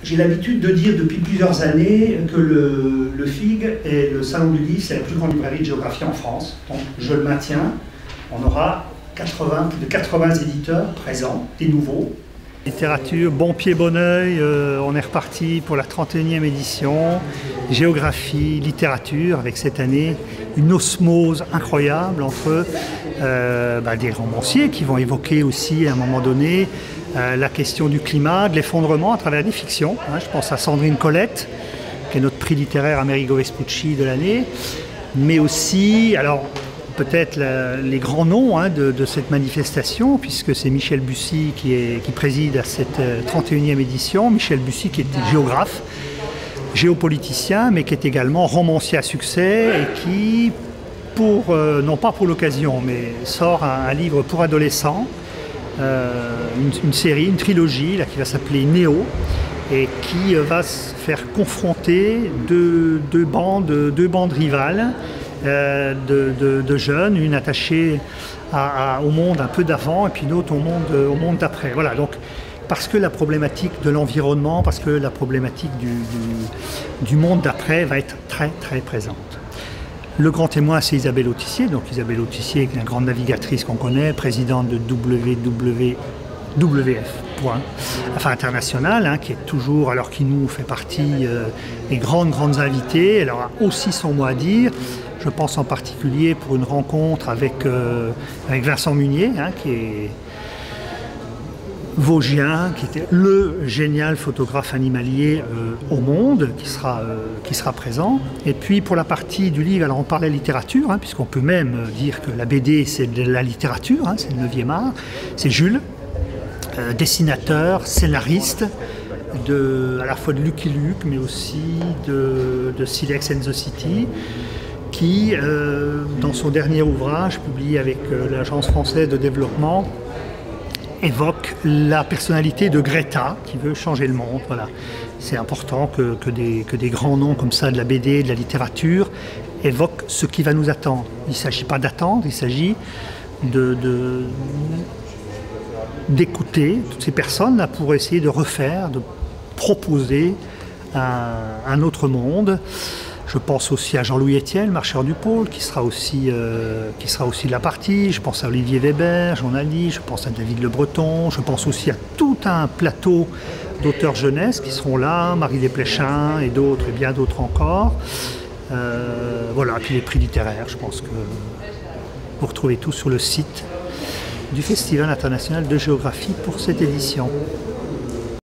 J'ai l'habitude de dire depuis plusieurs années que le FIG et le Salon du Livre, c'est la plus grande librairie de géographie en France. Donc je le maintiens. On aura plus de 80 éditeurs présents, des nouveaux. Littérature, bon pied, bon oeil, on est reparti pour la 31e édition. Géographie, littérature, avec cette année une osmose incroyable entre des romanciers qui vont évoquer aussi à un moment donné la question du climat, de l'effondrement à travers des fictions. Je pense à Sandrine Colette, qui est notre prix littéraire Amerigo Vespucci de l'année, mais aussi, alors peut-être les grands noms de cette manifestation, puisque c'est Michel Bussy qui préside à cette 31e édition. Michel Bussy qui était géographe, géopoliticien, mais qui est également romancier à succès et qui, non pas pour l'occasion, mais sort un livre pour adolescents, une série, une trilogie là, qui va s'appeler Néo, et qui va se faire confronter deux bandes rivales de jeunes, une attachée au monde un peu d'avant et puis une autre au monde d'après. Voilà, donc parce que la problématique de l'environnement, parce que la problématique du monde d'après va être très très présente. Le grand témoin, c'est Isabelle Autissier. Donc Isabelle Autissier, qui est une grande navigatrice qu'on connaît, présidente de WWF, international, qui est toujours, alors qu'il nous fait partie des grandes invitées. Elle aura aussi son mot à dire. Je pense en particulier pour une rencontre avec Vincent Munier, qui est vosgien, qui était le génial photographe animalier au monde, qui sera présent. Et puis pour la partie du livre, alors on parlait littérature, puisqu'on peut même dire que la BD c'est de la littérature, c'est le 9e art. C'est Jules, dessinateur, scénariste, à la fois de Lucky Luke, mais aussi de Silex and the City, qui, dans son dernier ouvrage, publié avec l'Agence française de développement, évoque la personnalité de Greta, qui veut changer le monde. Voilà. C'est important que des grands noms comme ça de la BD, de la littérature, évoquent ce qui va nous attendre. Il ne s'agit pas d'attendre, il s'agit d'écouter toutes ces personnes-là pour essayer de refaire, de proposer un autre monde. Je pense aussi à Jean-Louis Etienne, marcheur du pôle, qui sera aussi de la partie. Je pense à Olivier Weber, journaliste. Je pense à David Le Breton. Je pense aussi à tout un plateau d'auteurs jeunesse qui seront là, Marie Desplechin et d'autres, et bien d'autres encore. Voilà, puis les prix littéraires, je pense que vous retrouvez tout sur le site du Festival international de géographie pour cette édition.